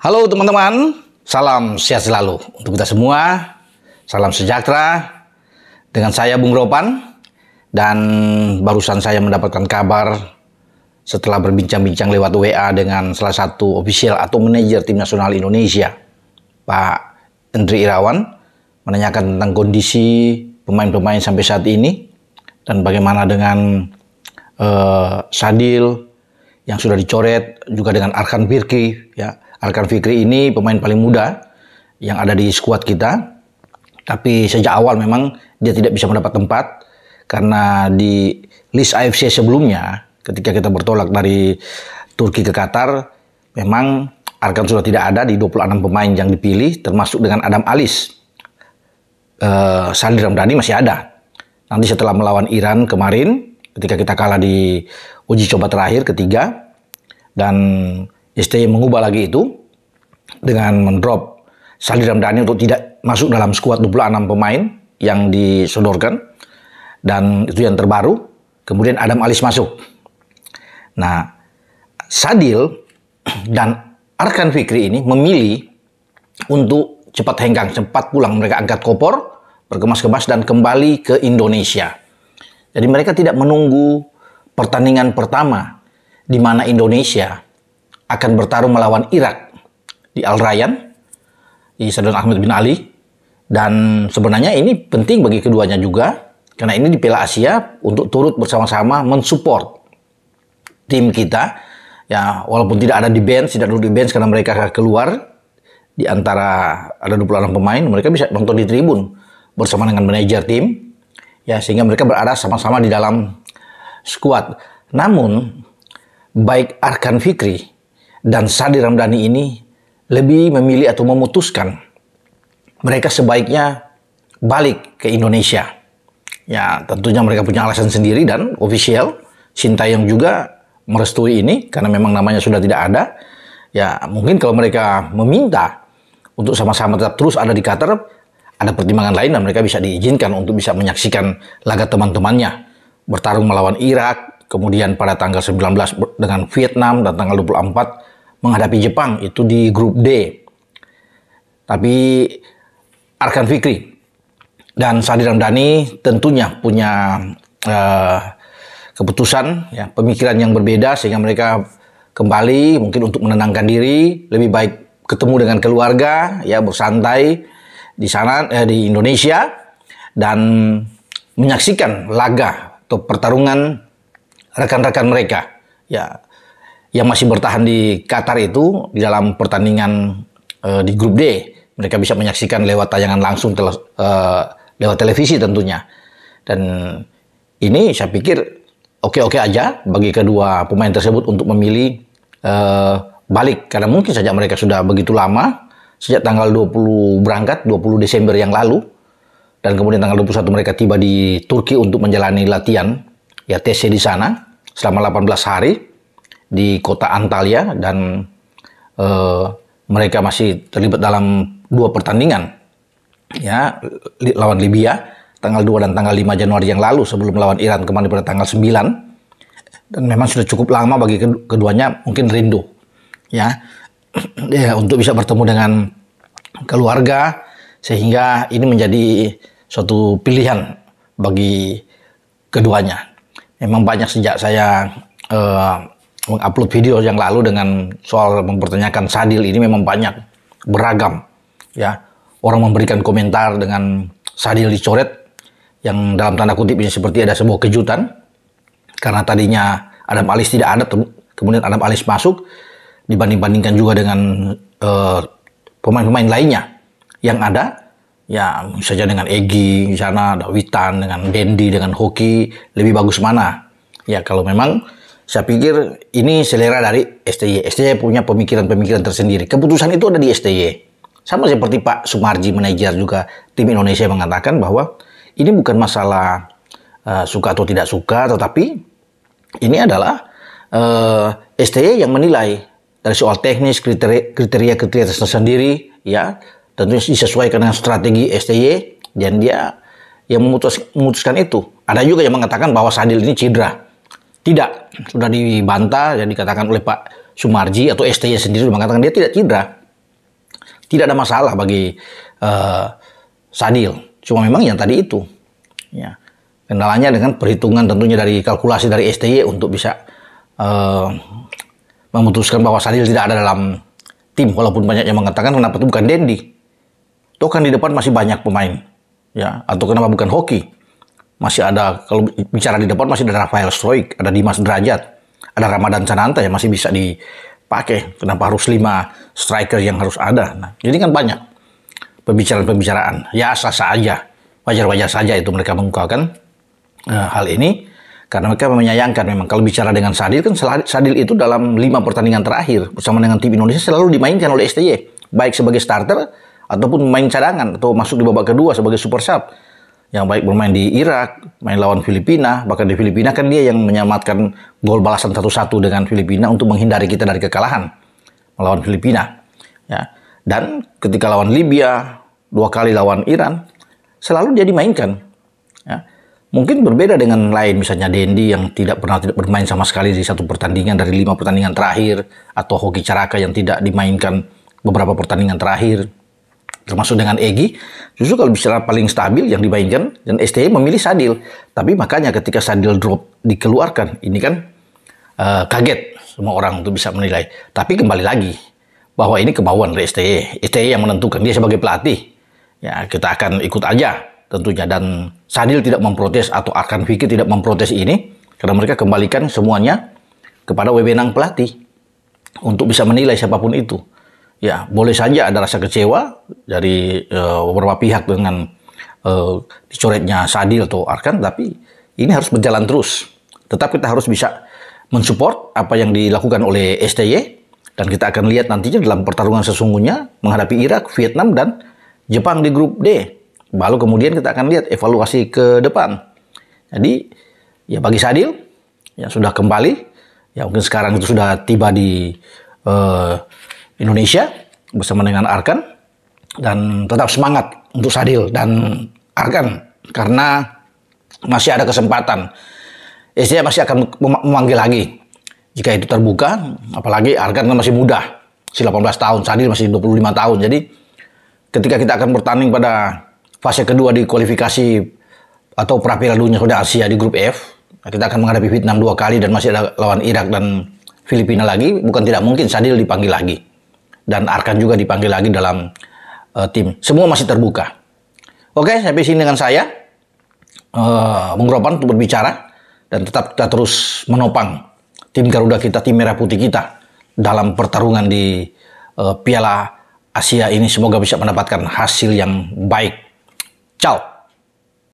Halo teman-teman, salam sehat selalu untuk kita semua, salam sejahtera. Dengan saya Bung Ropan, dan barusan saya mendapatkan kabar setelah berbincang-bincang lewat WA dengan salah satu ofisial atau manajer tim nasional Indonesia, Pak Endri Irawan, menanyakan tentang kondisi pemain-pemain sampai saat ini dan bagaimana dengan Sadil yang sudah dicoret, juga dengan Arkan Fikri. Ya, Arkan Fikri ini pemain paling muda yang ada di skuad kita. Tapi sejak awal memang dia tidak bisa mendapat tempat karena di list AFC sebelumnya ketika kita bertolak dari Turki ke Qatar, memang Arkan sudah tidak ada di 26 pemain yang dipilih, termasuk dengan Adam Alis. Sadil Ramdhani masih ada. Nanti setelah melawan Iran kemarin, ketika kita kalah di uji coba terakhir ketiga, dan STY mengubah lagi itu dengan mendrop Sadil Ramdhani untuk tidak masuk dalam skuad 26 pemain yang disodorkan, dan itu yang terbaru. Kemudian Adam Alis masuk. Nah, Sadil dan Arkan Fikri ini memilih untuk cepat hengkang, cepat pulang. Mereka angkat kopor, berkemas-kemas dan kembali ke Indonesia. Jadi mereka tidak menunggu pertandingan pertama di mana Indonesia akan bertarung melawan Irak di Al Rayyan di Stadion Ahmed bin Ali. Dan sebenarnya ini penting bagi keduanya juga, karena ini di Piala Asia untuk turut bersama-sama mensupport tim kita. Ya, walaupun tidak ada di bench, tidak duduk di bench karena mereka keluar di antara ada 26 pemain, mereka bisa nonton di tribun bersama dengan manajer tim. Ya, sehingga mereka berada sama-sama di dalam skuad. Namun baik Arkan Fikri dan Sadil Ramdhani ini lebih memilih atau memutuskan mereka sebaiknya balik ke Indonesia. Ya, tentunya mereka punya alasan sendiri, dan official Sintayong juga merestui ini karena memang namanya sudah tidak ada. Ya, mungkin kalau mereka meminta untuk sama-sama tetap terus ada di Qatar, ada pertimbangan lain dan mereka bisa diizinkan untuk bisa menyaksikan laga teman-temannya bertarung melawan Irak, kemudian pada tanggal 19 dengan Vietnam, dan tanggal 24 menghadapi Jepang, itu di grup D. Tapi Arkan Fikri dan Sadil Ramdhani tentunya punya keputusan, ya, pemikiran yang berbeda, sehingga mereka kembali mungkin untuk menenangkan diri, lebih baik ketemu dengan keluarga, ya, bersantai di sana di Indonesia, dan menyaksikan laga atau pertarungan rekan-rekan mereka, ya, yang masih bertahan di Qatar itu di dalam pertandingan di grup D. Mereka bisa menyaksikan lewat tayangan langsung lewat televisi tentunya. Dan ini saya pikir oke-oke aja bagi kedua pemain tersebut untuk memilih balik, karena mungkin saja mereka sudah begitu lama sejak tanggal 20 berangkat 20 Desember yang lalu, dan kemudian tanggal 21 mereka tiba di Turki untuk menjalani latihan, ya, TC di sana selama 18 hari di kota Antalya, dan mereka masih terlibat dalam 2 pertandingan, ya, lawan Libya tanggal 2 dan tanggal 5 Januari yang lalu sebelum melawan Iran kemarin pada tanggal 9. Dan memang sudah cukup lama bagi keduanya, mungkin rindu, ya, ya, untuk bisa bertemu dengan keluarga, sehingga ini menjadi suatu pilihan bagi keduanya. Memang banyak sejak saya mengupload video yang lalu dengan soal mempertanyakan Sadil ini, memang banyak, beragam, ya, orang memberikan komentar dengan Sadil dicoret, yang dalam tanda kutip ini seperti ada sebuah kejutan, karena tadinya Adam Alis tidak ada, kemudian Adam Alis masuk, dibanding-bandingkan juga dengan pemain-pemain lainnya yang ada, ya, misalnya dengan Egy di sana, ada Witan, dengan Dendi, dengan Hoki, lebih bagus mana? Ya, kalau memang saya pikir ini selera dari STY. STY punya pemikiran-pemikiran tersendiri. Keputusan itu ada di STY. Sama seperti Pak Sumarji, manajer juga tim Indonesia, mengatakan bahwa ini bukan masalah suka atau tidak suka, tetapi ini adalah STY yang menilai dari soal teknis, kriteria tersendiri, ya, tentunya disesuaikan dengan strategi STY, dan dia yang memutuskan itu. Ada juga yang mengatakan bahwa Sadil ini cedera. Tidak, sudah dibantah dan dikatakan oleh Pak Sumarji atau STY sendiri mengatakan dia tidak cedera. Tidak ada masalah bagi Sadil. Cuma memang yang tadi itu, ya, kendalanya dengan perhitungan tentunya dari kalkulasi dari STY untuk bisa memutuskan bahwa Sadil tidak ada dalam tim, walaupun banyak yang mengatakan kenapa itu bukan Dendi. Toh kan di depan masih banyak pemain, ya, atau kenapa bukan Hoki? Masih ada, kalau bicara di depan masih ada Rafael Struijk, ada Dimas Derajat, ada Ramadan Sananta yang masih bisa dipakai. Kenapa harus 5 striker yang harus ada? Nah, jadi kan banyak pembicaraan-pembicaraan. Ya sah-sah aja, wajar-wajar saja itu mereka mengungkapkan hal ini. Karena mereka menyayangkan memang kalau bicara dengan Sadil, kan Sadil itu dalam 5 pertandingan terakhir bersama dengan tim Indonesia selalu dimainkan oleh STY. Baik sebagai starter ataupun main cadangan atau masuk di babak kedua sebagai super sub. Yang baik bermain di Irak, main lawan Filipina. Bahkan di Filipina kan dia yang menyelamatkan gol balasan 1-1 dengan Filipina untuk menghindari kita dari kekalahan melawan Filipina. Ya. Dan ketika lawan Libya, 2 kali lawan Iran, selalu dia dimainkan. Ya. Mungkin berbeda dengan lain, misalnya Dendi yang tidak bermain sama sekali di satu pertandingan dari 5 pertandingan terakhir, atau Hoki Caraka yang tidak dimainkan beberapa pertandingan terakhir, termasuk dengan Egy. Justru kalau bicara paling stabil yang dimainkan, dan STY memilih Sadil. Tapi makanya ketika Sadil drop dikeluarkan, ini kan kaget semua orang untuk bisa menilai. Tapi kembali lagi, bahwa ini kemauan dari STY. STY yang menentukan, dia sebagai pelatih. Ya, kita akan ikut aja tentunya, dan Sadil tidak memprotes atau Arkan Fikri tidak memprotes ini karena mereka kembalikan semuanya kepada wewenang pelatih untuk bisa menilai siapapun itu. Ya, boleh saja ada rasa kecewa dari beberapa pihak dengan dicoretnya Sadil atau Arkan, tapi ini harus berjalan terus. Tetap kita harus bisa mensupport apa yang dilakukan oleh STY, dan kita akan lihat nantinya dalam pertarungan sesungguhnya menghadapi Irak, Vietnam, dan Jepang di grup D. Lalu kemudian kita akan lihat evaluasi ke depan. Jadi ya bagi Sadil yang sudah kembali, ya mungkin sekarang itu sudah tiba di Indonesia bersama dengan Arkan, dan tetap semangat untuk Sadil dan Arkan karena masih ada kesempatan. STY masih akan memanggil lagi jika itu terbuka, apalagi Arkan kan masih muda, masih 18 tahun, Sadil masih 25 tahun. Jadi ketika kita akan bertanding pada fase kedua di kualifikasi atau pra-Piala Dunia Asia di grup F, kita akan menghadapi Vietnam 2 kali dan masih ada lawan Irak dan Filipina lagi. Bukan tidak mungkin Sadil dipanggil lagi dan Arkan juga dipanggil lagi dalam tim. Semua masih terbuka. Oke, sampai sini dengan saya Bung Ropan untuk berbicara, dan tetap kita terus menopang tim Garuda kita, tim merah putih kita dalam pertarungan di Piala Asia ini. Semoga bisa mendapatkan hasil yang baik. Ciao.